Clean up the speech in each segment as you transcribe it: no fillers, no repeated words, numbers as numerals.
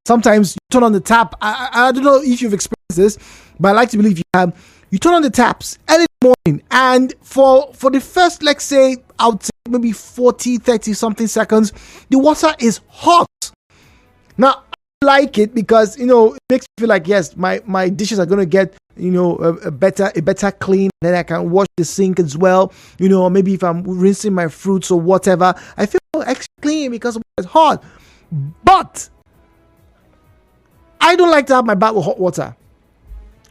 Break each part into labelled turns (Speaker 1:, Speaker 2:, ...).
Speaker 1: Sometimes you turn on the tap. I don't know if you've experienced this, but I like to believe you have. You turn on the taps early in the morning, and for the first, let's say, I would say maybe 40, 30 something seconds, the water is hot. Now, I like it because, it makes me feel like, yes, my dishes are going to get, a better clean. Then I can wash the sink as well. Or maybe if I'm rinsing my fruits or whatever, I feel extra clean because it's hot. But I don't like to have my bath with hot water.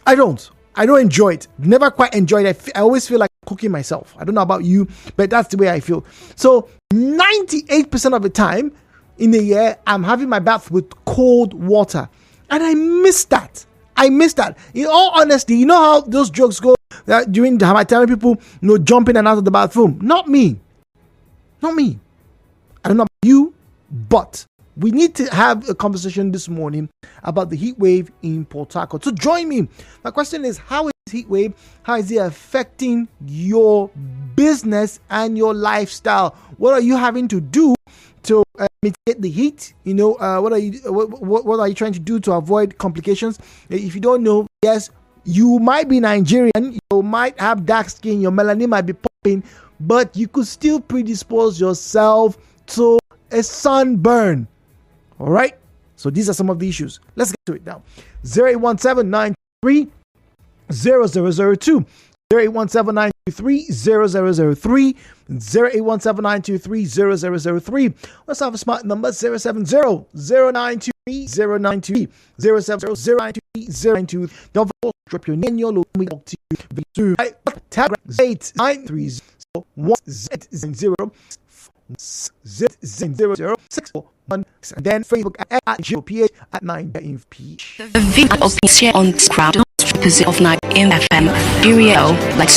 Speaker 1: I don't enjoy it. Never quite enjoyed it. I always feel like cooking myself. I don't know about you, but that's the way I feel. So 98% of the time in the year, I'm having my bath with cold water. And I miss that. In all honesty, you know how those jokes go during the Hamilton people, jumping in and out of the bathroom. Not me. I don't know about you, but we need to have a conversation this morning about the heat wave in Port Harcourt. So join me. My question is, how is heat wave? How is it affecting your business and your lifestyle? What are you having to do to mitigate the heat? What are you trying to do to avoid complications? If you don't know, yes, you might be Nigerian, you might have dark skin, your melanin might be popping, but you could still predispose yourself to a sunburn. All right. So these are some of the issues. Let's get to it now. 0817-923-0002. 0817-923-0003. 0817-923-0003. Let's have a smart number 070-0923-093. 070-0923-092. Don't forget to drop your name, your logo, we talk to you. Tag 893-010-641, and then Facebook at GOPH at 9 p.
Speaker 2: The video of the share on this crowd opposite of 9 in FM. Stereo, like.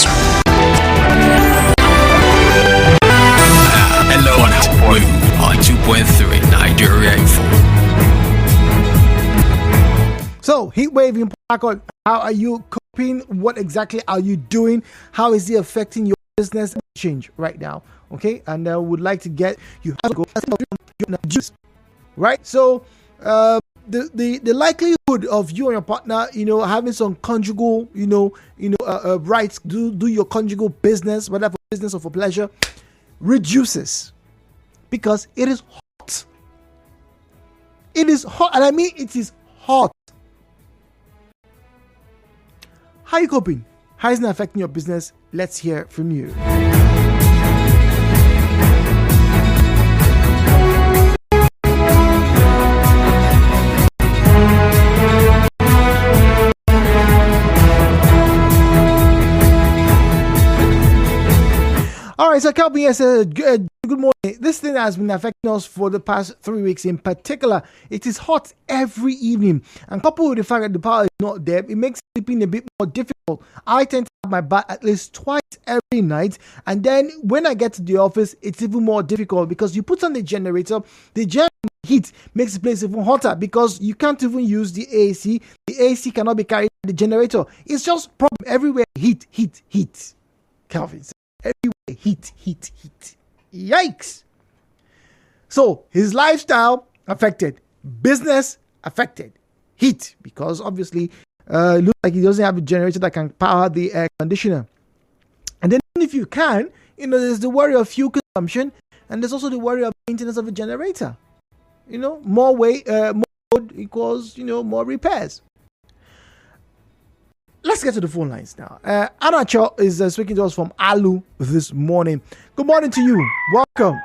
Speaker 3: Hello, on 2.3 Nigeria Info.
Speaker 1: So, heat wave in Port Harcourt, how are you coping? What exactly are you doing? How is it affecting your business change right now? Okay, and I would like to get you have to go juice, right? So the likelihood of you and your partner, having some conjugal, rights, do your conjugal business, whether for business or for pleasure, reduces because it is hot. It is hot, and I mean it is hot. How are you coping? How is it affecting your business? Let's hear from you. All right, so Kelvin says, good morning. This thing has been affecting us for the past 3 weeks in particular. It is hot every evening, and coupled with the fact that the power is not there, it makes sleeping a bit more difficult. I tend to have my bath at least twice every night, and then when I get to the office, it's even more difficult because you put on the generator heat makes the place even hotter because you can't even use the AC. The AC cannot be carried by the generator. It's just problem everywhere. Heat. Calvin says, everywhere. Heat. Yikes. So his lifestyle affected, business affected, heat, because obviously it looks like he doesn't have a generator that can power the air conditioner. And then if you can, there's the worry of fuel consumption, and there's also the worry of maintenance of a generator. More weight, more load equals, more repairs. Let's get to the phone lines now. Anacho is speaking to us from Alu this morning. Good morning to you. Welcome.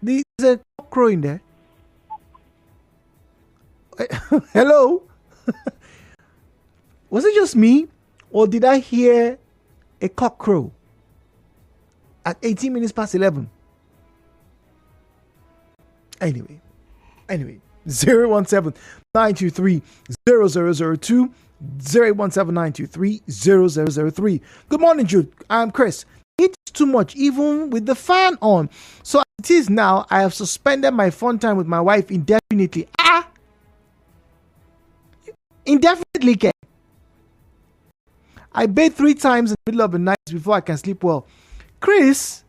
Speaker 1: There's a cock crowing there. Hello? Was it just me? Or did I hear a cock crow at 18 minutes past 11? Anyway. 017-923-0002. 017-923-0003. Good morning, Jude. I'm Chris. It's too much, even with the fan on. So as it is now, I have suspended my fun time with my wife indefinitely. Indefinitely, Ken. I bathe 3 times in the middle of the night before I can sleep well. Chris,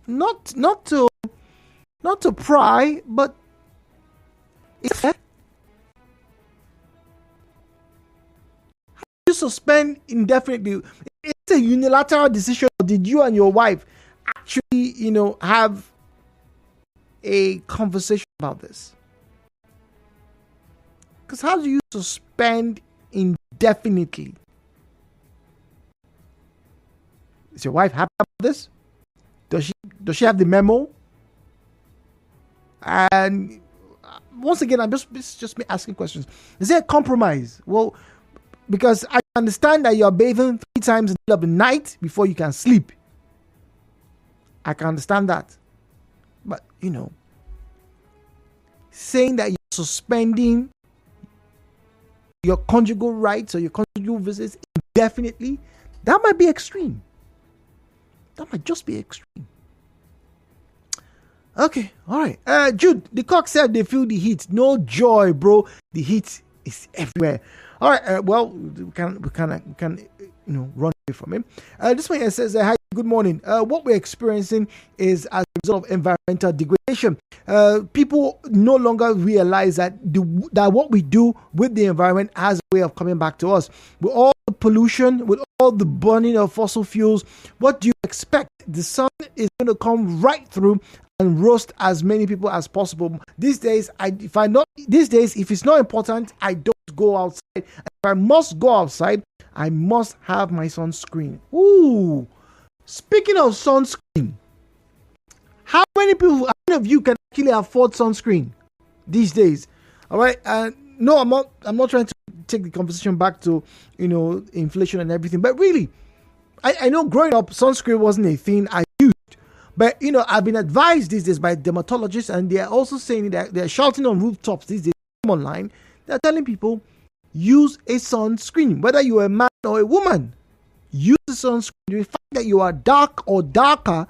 Speaker 1: not to pry, but Is it fair? How do you suspend indefinitely? Is it a unilateral decision, or did you and your wife actually, have a conversation about this? Because how do you suspend indefinitely? Is your wife happy about this? Does she have the memo? And once again, it's just me asking questions. Is there a compromise? Well, because I understand that you're bathing 3 times in the middle of the night before you can sleep. I can understand that. But, saying that you're suspending your conjugal rights or your conjugal visits indefinitely, that might be extreme. That might just be extreme. Okay, all right. Jude, the cock said they feel the heat. No joy, bro. The heat is everywhere. All right. Well, we can run away from him. This one here says, "Hi, good morning. What we're experiencing is as a result of environmental degradation. People no longer realize that what we do with the environment has a way of coming back to us. With all the pollution, with all the burning of fossil fuels, what do you expect? The sun is going to come right through and roast as many people as possible. These days, if it's not important, I don't go outside. If I must go outside, I must have my sunscreen." Ooh, speaking of sunscreen, how many of you can actually afford sunscreen these days? All right, no, I'm not trying to take the conversation back to inflation and everything, but really, I know growing up, sunscreen wasn't a thing I used. But, I've been advised these days by dermatologists, and they're also saying that they're shouting on rooftops these days online. They're telling people, use a sunscreen. Whether you're a man or a woman, use a sunscreen. The fact that you are dark or darker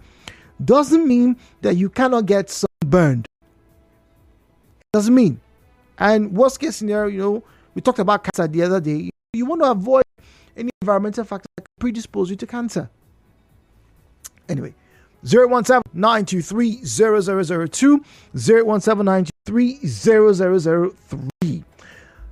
Speaker 1: doesn't mean that you cannot get sunburned. Doesn't mean. And worst case scenario, we talked about cancer the other day. You want to avoid any environmental factors that can predispose you to cancer. Anyway, 017-923-0002, 017-923-0003,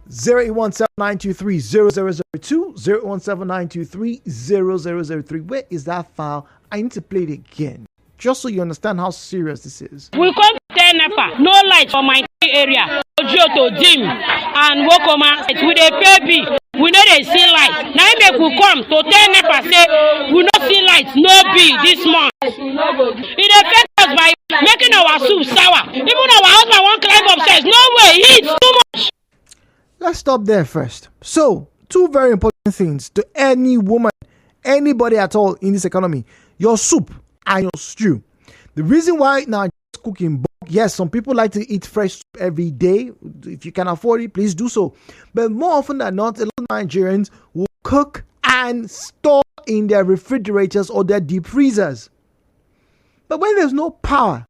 Speaker 1: 017-923-0002, 017-923-0003. Where is that file? I need to play it again, just so you understand how serious this is.
Speaker 4: We come to tell NEPA, no light for my area. Ojo to dim and Wokoma, we dey pay bill. We know they see light. Now make we come to tell NEPA say we no see light, no bill this month. It affects us by making our soup sour. Even our husband won't climb upstairs. No way, heat too much.
Speaker 1: Let's stop there first. So, 2 very important things to any woman, anybody at all in this economy: your soup and your stew. The reason why now just cooking bulk, yes, some people like to eat fresh soup every day. If you can afford it, please do so. But more often than not, a lot of Nigerians will cook and store in their refrigerators or their deep freezers. But when there's no power,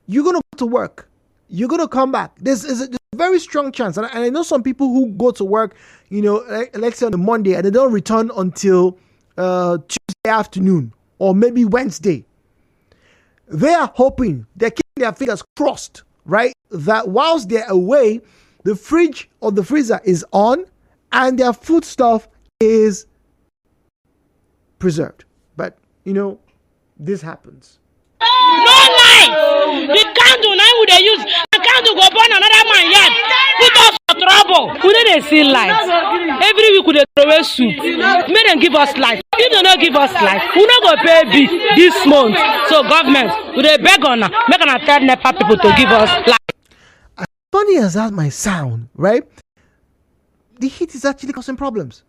Speaker 1: you're going to go to work. You're going to come back. There's a very strong chance. And I know some people who go to work, let's say on a Monday, and they don't return until Tuesday afternoon or maybe Wednesday. They are hoping, they're keeping their fingers crossed, right, that whilst they're away, the fridge or the freezer is on and their foodstuff is preserved. But, this happens.
Speaker 4: No light. The candle now we dey use. The candle go burn another man yard. Put us for trouble. We no dey see light. Every week we dey throw away soup. Make them give us light. If they no give us light, we no go pay bill this month. So government, we dey beg on now. Make una tell NEPA people to give us light.
Speaker 1: As funny as that might sound, right? The heat is actually causing problems.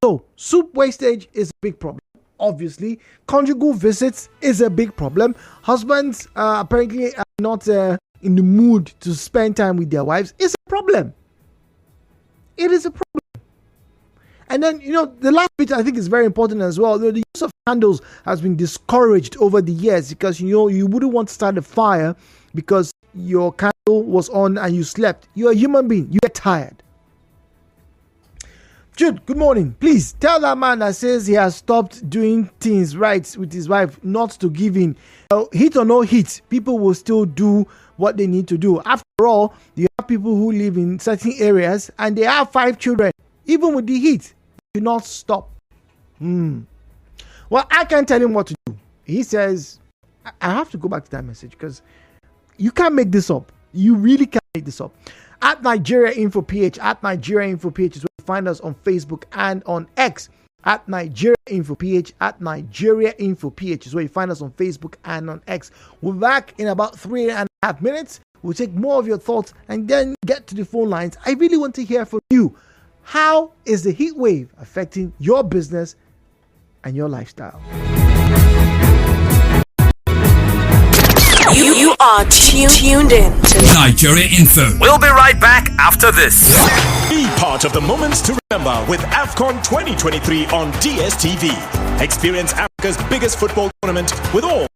Speaker 1: So soup wastage is a big problem. Obviously, conjugal visits is a big problem. Husbands apparently are not in the mood to spend time with their wives. It's a problem. It is a problem. And then, the last bit I think is very important as well. The use of candles has been discouraged over the years because, you wouldn't want to start a fire because your candle was on and you slept. You're a human being. You get tired. Jude, good morning. Please tell that man that says he has stopped doing things right with his wife not to give in. Heat or no heat, people will still do what they need to do. After all, you have people who live in certain areas and they have 5 children. Even with the heat, do not stop. Well, I can't tell him what to do. He says, I have to go back to that message because you can't make this up. You really can't make this up. At Nigeria Info PH, at Nigeria Info PH is where you find us on Facebook and on X. At Nigeria Info PH, at Nigeria Info PH is where you find us on Facebook and on X. We're back in about 3.5 minutes. We'll take more of your thoughts and then get to the phone lines. I really want to hear from you. How is the heat wave affecting your business and your lifestyle?
Speaker 5: You are tuned in to
Speaker 3: Nigeria Info.
Speaker 6: We'll be right back after this.
Speaker 7: Be part of the moments to remember with AFCON 2023 on DSTV. Experience Africa's biggest football tournament with all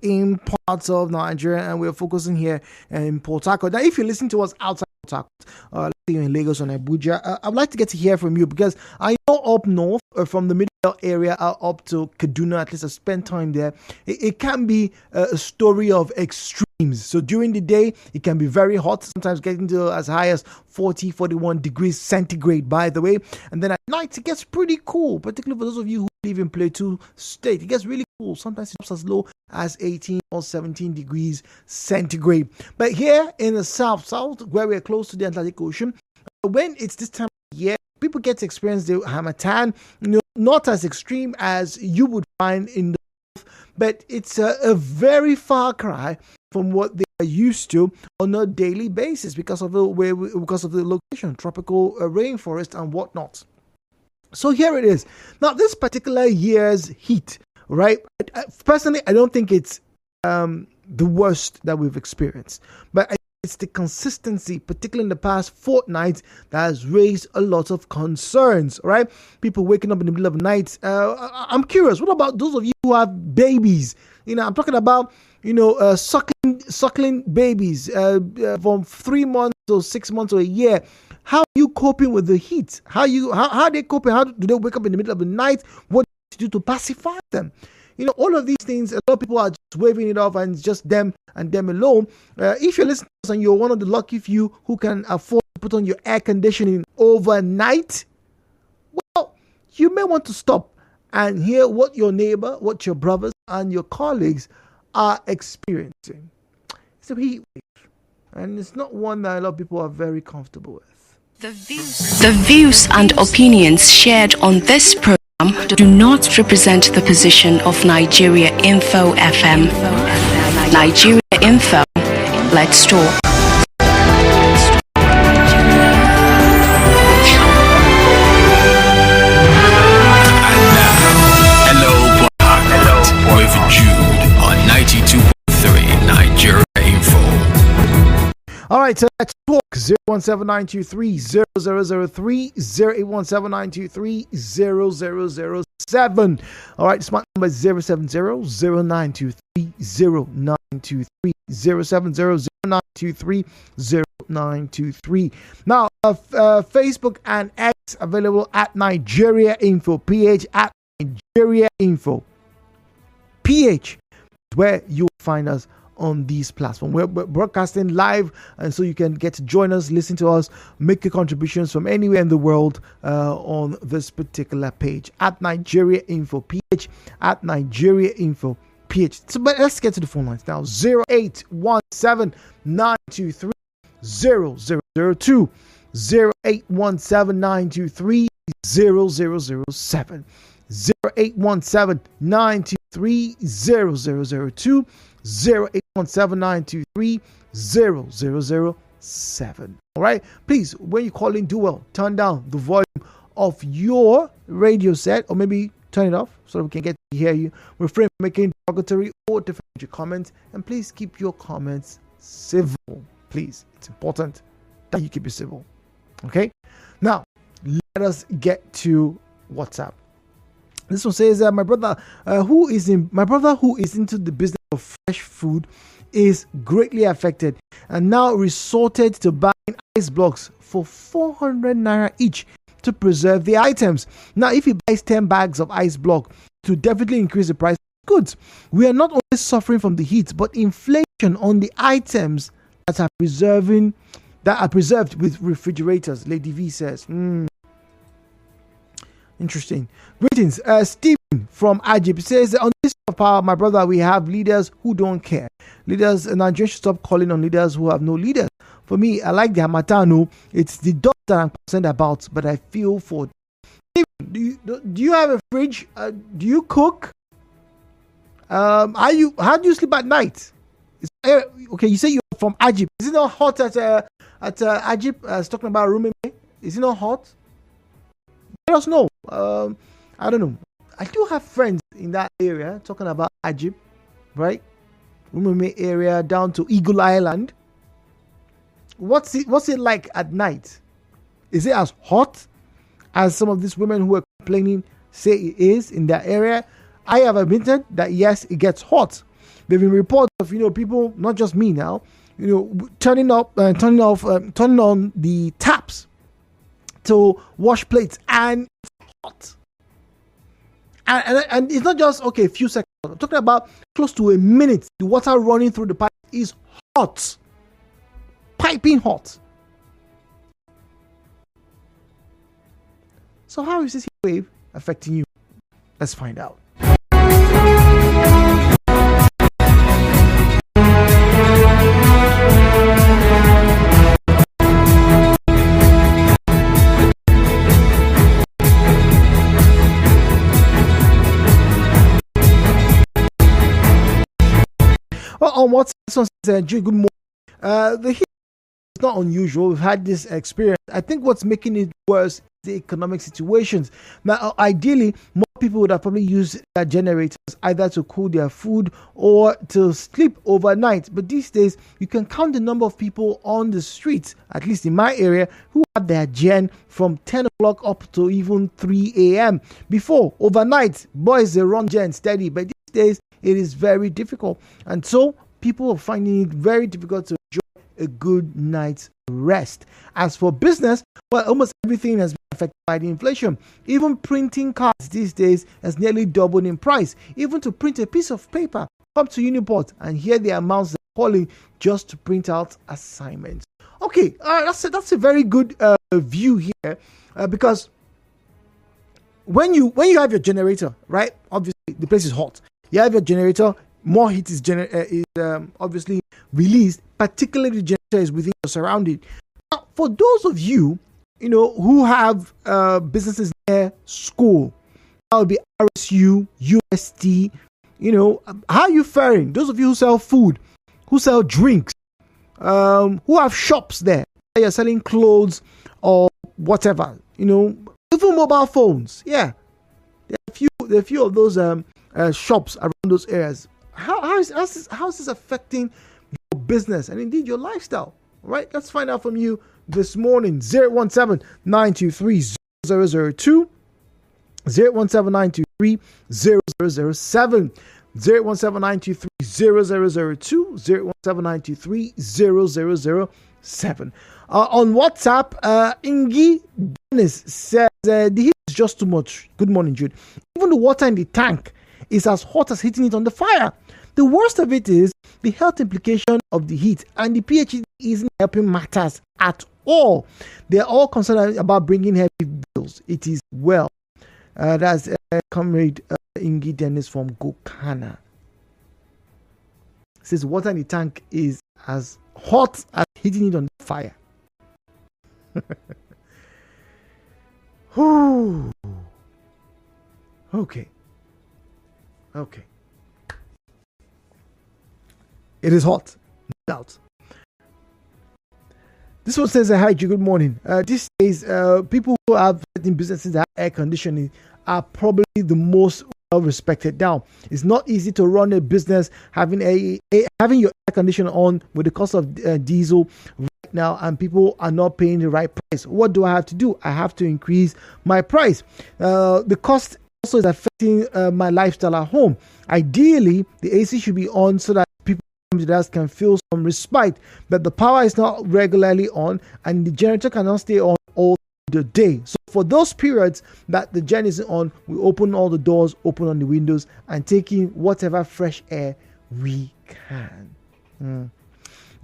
Speaker 1: in parts of Nigeria, and we're focusing here in Port Harcourt. Now, if you listen to us outside Port Harcourt, let's say you're in Lagos or Abuja, I'd like to get to hear from you, because I know up north, from the middle area up to Kaduna, at least I spent time there, it can be a story of extremes. So during the day, it can be very hot, sometimes getting to as high as 40, 41 degrees centigrade, by the way. And then at night, it gets pretty cool, particularly for those of you who live in Plateau State. It gets really cool. Sometimes it drops as low as 18 or 17 degrees centigrade. But here in the south, where we're close to the Atlantic Ocean, when it's this time of year, people get to experience the Harmattan, not as extreme as you would find in the north, but it's a very far cry from what they are used to on a daily basis because of the location, tropical rainforest and whatnot. So here it is. Now, this particular year's heat, right? Personally, I don't think it's the worst that we've experienced, but it's the consistency, particularly in the past fortnight, that has raised a lot of concerns, right? People waking up in the middle of the night. I'm curious, what about those of you who have babies? I'm talking about, suckling babies from 3 months or 6 months or a year. How are you coping with the heat? How are they coping? How do they wake up in the middle of the night? What do you do to pacify them? All of these things, a lot of people are just waving it off, and it's just them and them alone. If you're listening to us and you're one of the lucky few who can afford to put on your air conditioning overnight, well, you may want to stop and hear what your neighbor, what your brothers and your colleagues are experiencing. It's a heat wave, and it's not one that a lot of people are very comfortable with.
Speaker 2: The views and opinions shared on this program do not represent the position of Nigeria Info FM. Nigeria Info. Let's talk.
Speaker 3: Hello, with Jude on 92.3 Nigeria Info.
Speaker 1: All right, so let's talk. 017-923-0003, 0817923-0007. All right, smart number 070-0923-0923, 070-0923-0923. Now, Facebook and X available at Nigeria Info PH, at Nigeria Info PH, where you'll find us on these platforms. We're broadcasting live, and so you can get to join us, listen to us, make your contributions from anywhere in the world on this particular page at Nigeria Info PH, at Nigeria Info PH. So, but let's get to the phone lines now. 0817-923-0002, 0817-923-0007, 0817-923-0002, 0817-923-0007. All right, please, when you call in, do well, turn down the volume of your radio set, or maybe turn it off so that we can get to hear you. Refrain from making derogatory or defamatory comments, and please keep your comments civil. Please, it's important that you keep it civil. Okay, now let us get to WhatsApp. This one says, my brother who is into the business of fresh food is greatly affected and now resorted to buying ice blocks for 400 naira each to preserve the items. Now, if he buys 10 bags of ice block, to definitely increase the price of goods. We are not only suffering from the heat, but inflation on the items that are preserved with refrigerators. Lady V says. Interesting. Greetings. Stephen from Ajib says, on this of power, my brother, we have leaders who don't care. Leaders, Nigeria should stop calling on leaders who have no leaders. For me, I like the Hamatano. It's the dog that I'm concerned about, but I feel for. Stephen, do you have a fridge? Do you cook? How do you sleep at night? Okay, you say you're from Ajib. Is it not hot at Ajib? Talking about room. Is it not hot? Let us know. I don't know. I do have friends in that area talking about Ajib, right? Rumeme area down to Eagle Island. What's it like at night? Is it as hot as some of these women who are complaining say it is in that area? I have admitted that yes, it gets hot. There've been reports of people, not just me now, turning on the taps to wash plates, and it's hot. And it's not just a few seconds. I'm talking about close to a minute. The water running through the pipe is hot, piping hot. So how is this heat wave affecting you? Let's find out. On WhatsApp, someone says, good morning. The heat is not unusual. We've had this experience. I think what's making it worse is the economic situations. Now, ideally, more people would have probably used their generators either to cool their food or to sleep overnight. But these days, you can count the number of people on the streets, at least in my area, who had their gen from 10 o'clock up to even 3 a.m. Before, overnight, boys, they run gen steady. But these days, it is very difficult. And so, people are finding it very difficult to enjoy a good night's rest. As for business, well, almost everything has been affected by the inflation. Even printing cards these days has nearly doubled in price. Even to print a piece of paper, come to Uniport and hear the amounts they're calling just to print out assignments. Okay, that's a very good view here, because when you have your generator, right? Obviously, the place is hot. You have your generator. More heat is obviously released, particularly the generator is within your surrounding. Now, for those of you, who have businesses near school, that would be RSU, UST, how are you faring? Those of you who sell food, who sell drinks, who have shops there, you're selling clothes or whatever, even mobile phones. Yeah, there are a few of those shops around those areas. How is this affecting your business and indeed your lifestyle? Right? Let's find out from you this morning. 017-923-0002, 017-923-0007, 017-923-0002, 017-923-0007. On WhatsApp, Ingi Dennis says the heat is just too much. Good morning, Jude. Even the water in the tank is as hot as hitting it on the fire. The worst of it is the health implication of the heat, and the PhD isn't helping matters at all. They're all concerned about bringing heavy bills. It is well. That's Comrade Ingi Dennis from Gokana. Says water in the tank is as hot as hitting it on the fire. Okay. It is hot, no doubt. This one says, hi, good morning. These days, people who have certain businesses that have air conditioning are probably the most well respected now. It's not easy to run a business having having your air conditioner on with the cost of diesel right now, and people are not paying the right price. What do I have to do? I have to increase my price. The cost also is affecting my lifestyle at home. Ideally, the AC should be on so that people that can feel some respite, but the power is not regularly on and the generator cannot stay on all the day. So for those periods that the gen isn't on, we open all the doors, open on the windows, and take in whatever fresh air we can.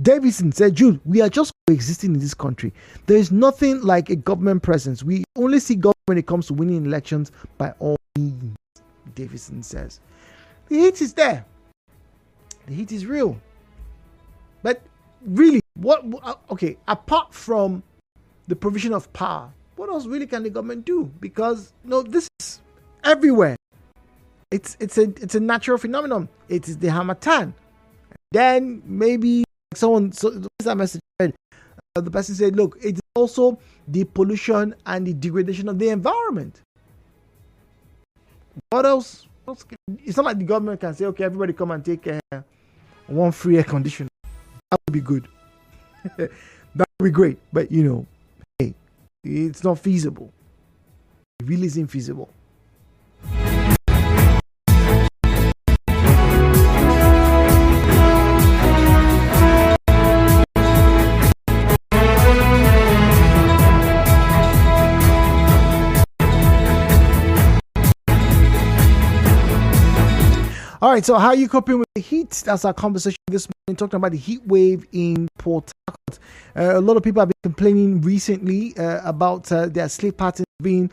Speaker 1: Davidson said, Jude, we are just coexisting in this country. There is nothing like a government presence. We only see government when it comes to winning elections by all means. Davidson says the heat is there. The heat is real. But really, apart from the provision of power, what else really can the government do? Because this is everywhere. It's a natural phenomenon. It is the Harmattan. Then maybe someone, so that message read, the person said, look, it is also the pollution and the degradation of the environment. What else? It's not like the government can say, okay, everybody come and take one free air conditioner. That would be good. That would be great. But hey, it's not feasible. It really isn't feasible. All right, so how are you coping with the heat? That's our conversation this morning, talking about the heat wave in Port Harcourt. A lot of people have been complaining recently about their sleep patterns being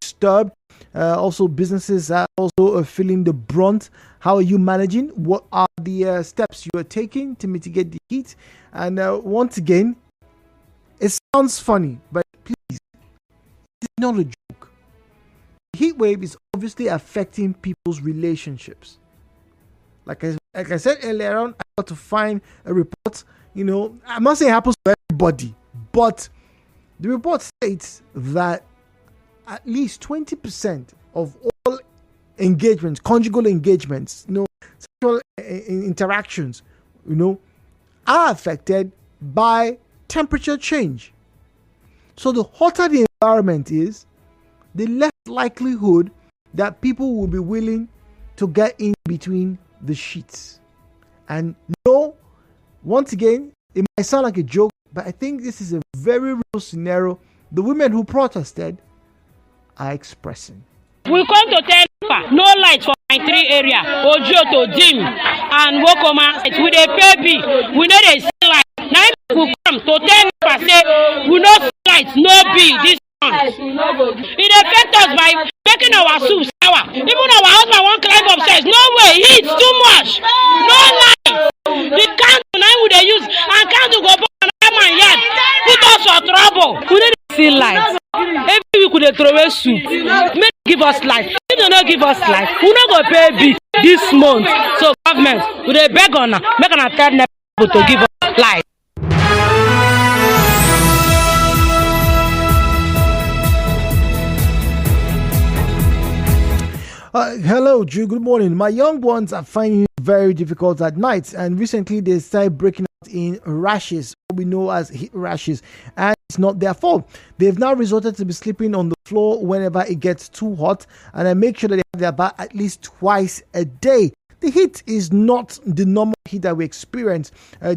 Speaker 1: disturbed. Also, businesses are also feeling the brunt. How are you managing? What are the steps you are taking to mitigate the heat? And once again, it sounds funny, but please, it's not a joke. The heat wave is obviously affecting people's relationships. Like I said earlier on, I got to find a report. I'm not saying it happens to everybody, but the report states that at least 20% of all engagements, conjugal engagements, sexual interactions, are affected by temperature change. So the hotter the environment is, the less likelihood that people will be willing to get in between the sheets. And once again, it might sound like a joke, but I think this is a very real scenario the women who protested are expressing.
Speaker 4: We come to tell people, no light for my 3 area, Ojo to Dim and Wokoma. We dey pay bill, we know they see light. Now we come to tell people say we no see light, no bill this month. It affect us by making our soup sour. Even our husband won't climb upstairs. No way, heat too much. No light. The candle now we dey use and candle go burn another man yard. Put us for trouble. We don't see light. Every week we dey throw away soup. Make give us light. If they don't give us light, we no go pay bill this month. So government, we dey beg on make an attempt to give us light.
Speaker 1: Hello, Drew. Good morning. My young ones are finding it very difficult at night, and recently they started breaking out in rashes, what we know as heat rashes, and it's not their fault. They've now resorted to be sleeping on the floor whenever it gets too hot, and I make sure that they have their bath at least twice a day. The heat is not the normal heat that we experience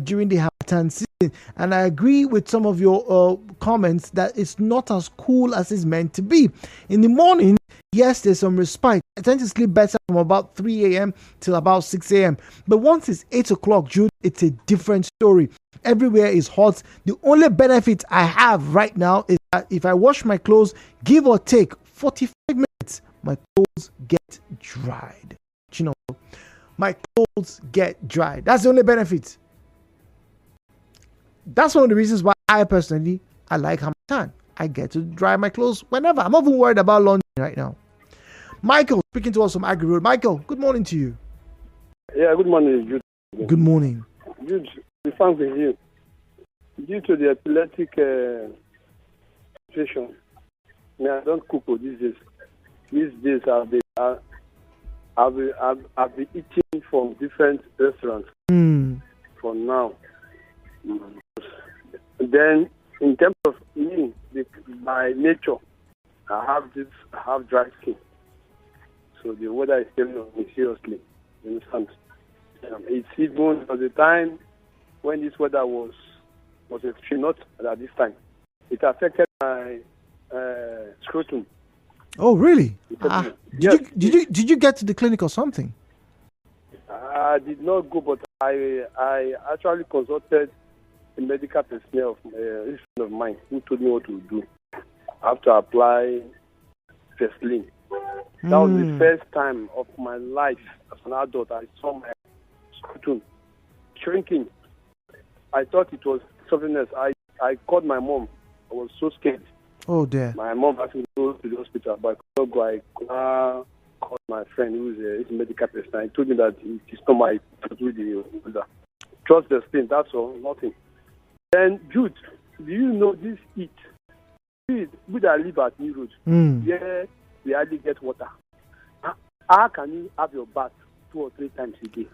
Speaker 1: during the Harmattan season, and I agree with some of your comments that it's not as cool as it's meant to be. In the morning, yes, there's some respite. I tend to sleep better from about 3 a.m. till about 6 a.m. But once it's 8 o'clock, Jude, it's a different story. Everywhere is hot. The only benefit I have right now is that if I wash my clothes, give or take 45 minutes, my clothes get dried. My clothes get dried. That's the only benefit. That's one of the reasons why I like Harmattan. I get to dry my clothes whenever. I'm not even worried about laundry right now. Michael, speaking to us from Agri Road. Michael, good morning to you.
Speaker 8: Yeah, good morning, Jude.
Speaker 1: Good morning.
Speaker 8: Jude, we found with you. Due to the epileptic situation, I don't cook these days. These days I've been eating from different restaurants for now. Then, in terms of me, by nature, I have dry skin. So the weather is telling me seriously. You understand? It's even at the time when this weather was extreme, not at this time. It affected my scrotum.
Speaker 1: Oh, really?
Speaker 8: Yes.
Speaker 1: Did you get to the clinic or something?
Speaker 8: I did not go, but I actually consulted a medical personnel of mine who told me what to do. I have to apply Vaseline. That was the first time of my life as an adult I saw my scrotum shrinking. I thought it was something else. I called my mom. I was so scared.
Speaker 1: Oh dear.
Speaker 8: My mom asked me to go to the hospital, but I could not go. I called my friend who is a medical person. He told me that it's not my weather. Trust the skin, that's all, nothing. Then, Jude, do you know this heat? We that live at New Road, where we hardly get water. How can you have your bath 2 or 3 times a day?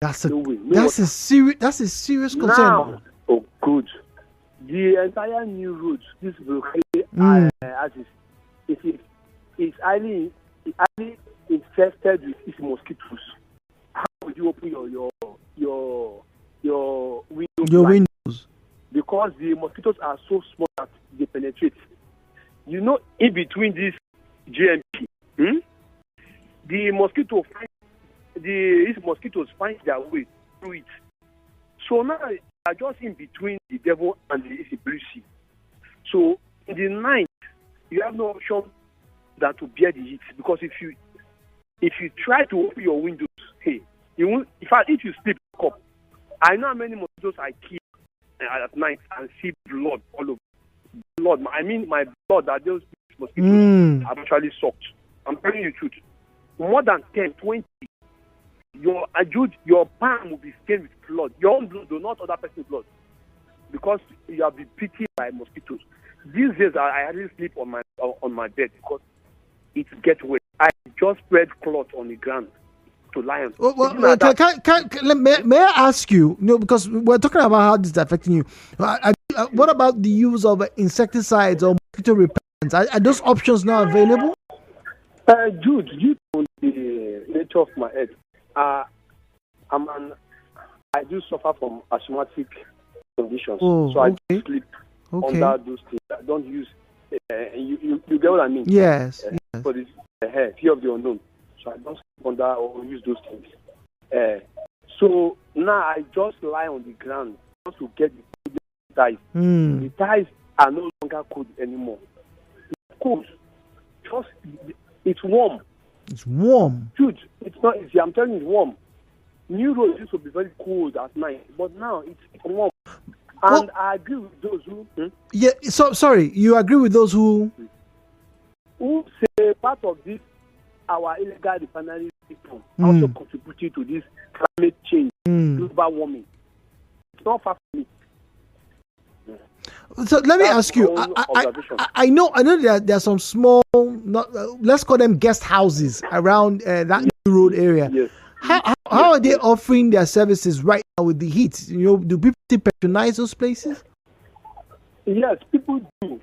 Speaker 8: That's a
Speaker 1: serious concern.
Speaker 8: Now, oh, good. The entire New Road, this locality, is highly infested with these mosquitoes. How would you open your
Speaker 1: windows?
Speaker 8: Because the mosquitoes are so small that they penetrate. You know, in between this GMP, the mosquito finds these mosquitoes find their way through it. So now they are just in between the devil and the blue sea. So in the night, you have no option than to bear the heat, because if you try to open your windows, hey, you won't. In fact, if you sleep up, I know how many mosquitoes I kill at night and see blood all over. Blood, I mean my blood that those mosquitoes have actually sucked. I'm telling you the truth. More than 10, 20, your palm will be stained with blood. Your own blood, not other person's blood, because you have been bitten by mosquitoes. These days, I hardly sleep on my bed because it gets wet. I just spread cloth on the ground to lie on.
Speaker 1: May I ask you? Because we're talking about how this is affecting you. What about the use of insecticides or mosquito repellents? Are those options now available?
Speaker 8: Jude, due to the nature of my head, I do suffer from asthmatic conditions, so I do sleep under those things. I don't use. You get what I mean?
Speaker 1: Yes.
Speaker 8: For the fear of the unknown, so I don't sleep under or use those things. So now I just lie on the ground just to get the ties. The ties are no longer cold anymore. It's cold. It's warm.
Speaker 1: It's warm.
Speaker 8: Dude, it's not easy. I'm telling you, it's warm. New roads used to be very cold at night, but now it's warm. And I agree with those who...
Speaker 1: Yeah, so sorry, you agree with those who
Speaker 8: say part of this, our illegal refinery system also contributed to this climate change, global warming. It's not far from me.
Speaker 1: So let me ask you. I know that there are some small, let's call them guest houses around that road area.
Speaker 8: Yes.
Speaker 1: How are they offering their services right now with the heat? Do people still patronize those places?
Speaker 8: Yes, people do.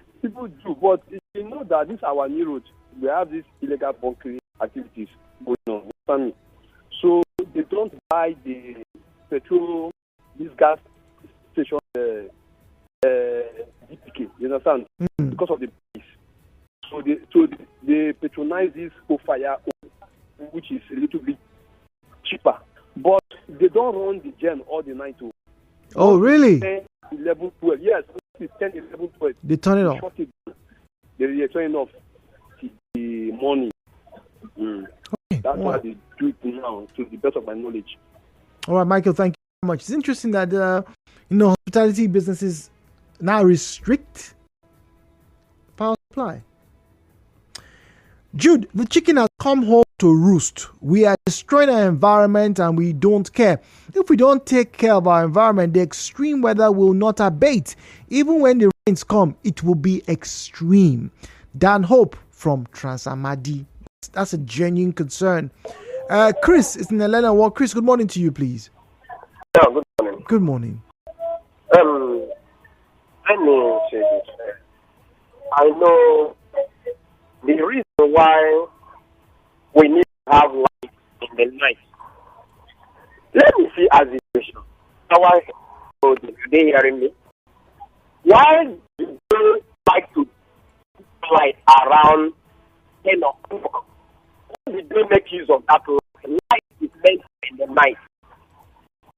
Speaker 8: But you know that this our new road, we have these illegal bunkering activities going on. So they don't buy the petrol, this gas station. DPK, you understand? Because of the price. So they patronize this fire, which is a little bit cheaper. But they don't run the gen all the night.
Speaker 1: Oh, really?
Speaker 8: 10, 11, 12. Yes, it's 10, 11, 12.
Speaker 1: They turn it off.
Speaker 8: They turn it off the morning. That's why they do it now, to the best of my knowledge.
Speaker 1: All right, Michael, thank you very much. It's interesting that hospitality businesses now restrict power supply. Jude, the chicken has come home to roost. We are destroying our environment and we don't care. If we don't take care of our environment, the extreme weather will not abate. Even when the rains come, it will be extreme. Dan Hope from Transamadi. That's a genuine concern. Chris is in Elena Walk. Chris, good morning to you, please.
Speaker 9: Yeah, good morning.
Speaker 1: Good morning.
Speaker 9: Let me say this. I know the reason why we need to have light in the night. Let me see as a question. Are they hearing me? Why do they like to light around 10 o'clock? Why did they make use of that light? Light is meant in the night,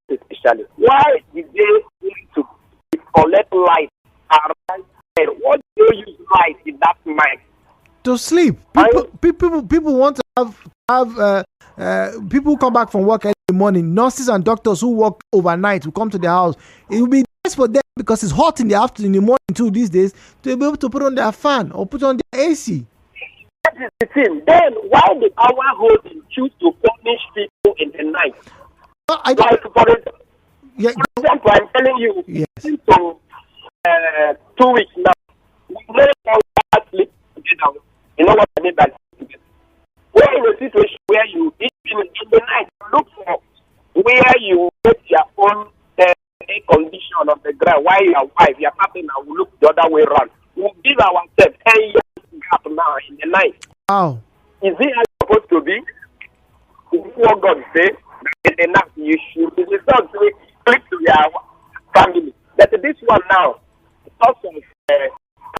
Speaker 9: especially. Why did they need to collect light around 10? What do they use light in that night?
Speaker 1: To sleep. People want to have people come back from work early in the morning. Nurses and doctors who work overnight will come to their house. It will be nice for them because it's hot in the afternoon, in the morning too these days, to be able to put on their fan or put on their AC.
Speaker 9: That is the thing. Then why did our holding choose to punish people in the night? For example, I'm telling you, since 2 weeks now, we know how to sleep together. You know what I mean by that? We're in a situation where you, in the night, look for where you put your own air condition on the ground while your wife, your partner, will look the other way around. We'll give ourselves 10 years gap now in the night.
Speaker 1: Wow.
Speaker 9: Is it how it's supposed to be? Is it what God says? That in the night you should be not to click to your family. But this one now, because of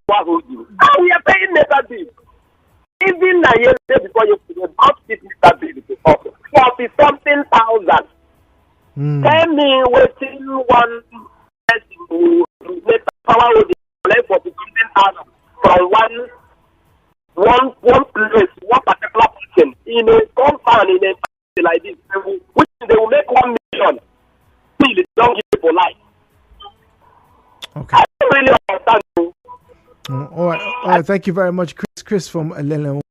Speaker 9: our holding. And we are paying never bill. Even a year before you about this Mr. Bill to offer. For 40-something thousand. Tell me within one person who make power with the 40-something thousand from one place, one particular person in a compound in a family like this, which they will make 1 million. Really don't give it for life.
Speaker 1: Okay.
Speaker 9: I don't really understand you.
Speaker 1: All right. Thank you very much, Chris from Elena.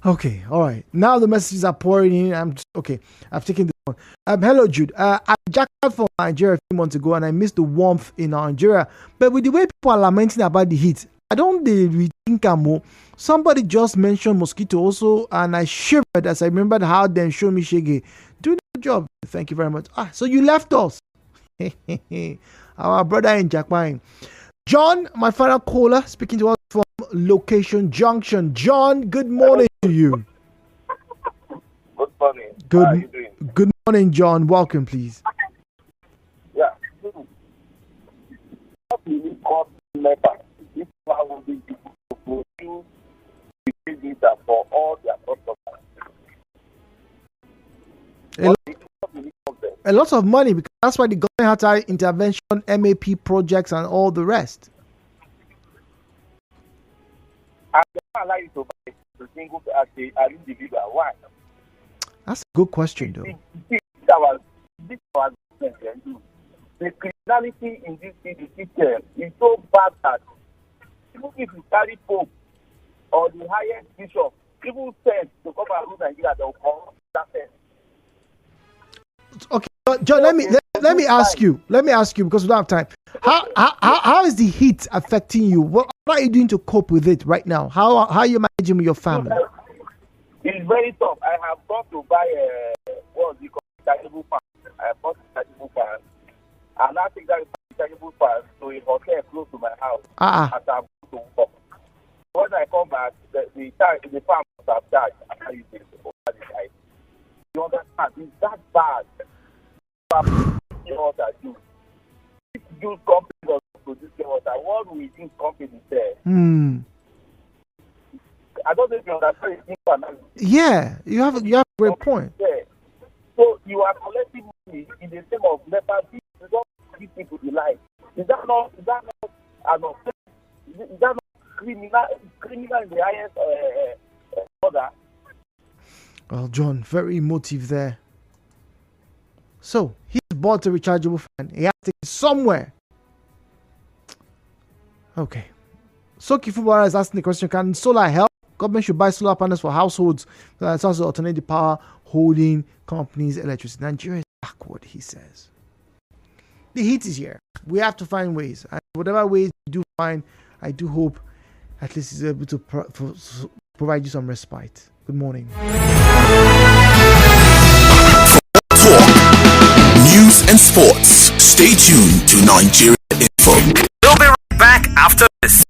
Speaker 1: Okay, all right. Now the messages are pouring in. I've taken this one. Hello, Jude. I jacked out from Nigeria a few months ago, and I missed the warmth in Nigeria. But with the way people are lamenting about the heat, I don't think more. Somebody just mentioned mosquito also, and I shivered as I remembered how them show me shege. Do the job. Thank you very much. So you left us. Our brother in Japan. John, my final caller, speaking to us from Location Junction. John, good morning to you.
Speaker 10: Good morning. How are you doing?
Speaker 1: Good morning, John. Welcome, please.
Speaker 10: Yeah. What do we call NEPA? This will be able to produce the data for all their customers.
Speaker 1: A lot of money, because that's why the government had to intervention, MAP projects, and all the rest.
Speaker 10: I don't allow you to buy a single as an individual. Why?
Speaker 1: That's a good question, though.
Speaker 10: This is our government can do. The criminality in this system is so bad that even if you carry Pope or the highest bishop, people said to come and rule Nigeria, they'll come that sense.
Speaker 1: Okay, John, let me ask you because we don't have time. How is the heat affecting you? What are you doing to cope with it right now? How are you managing with your family?
Speaker 10: It's very tough. I have gone to buy rechargeable fan. I bought a rechargeable fan, and I think that rechargeable fan to a hotel close to my house. As I'm going to work. When I come back, the fan must have charged after you take it over the night. You understand? It's that bad. Water juice. If juice company does produce water, what will juice company say? I don't think you understand it.
Speaker 1: Yeah, you have a great point.
Speaker 10: So you are collecting money in the name of NEPA. You don't give people the life. Is that not criminal in the highest order?
Speaker 1: Well, John, very emotive there. So, he's bought a rechargeable fan. He has to take it somewhere. Okay. Soki Fubara is asking the question, can solar help? Government should buy solar panels for households. It's also alternate the power holding companies' electricity. Nigeria is backward, he says. The heat is here. We have to find ways. And whatever ways we do find, I do hope at least it's able to provide you some respite. Good morning.
Speaker 3: News and sports. Stay tuned to Nigeria Info.
Speaker 6: We'll be right back after this.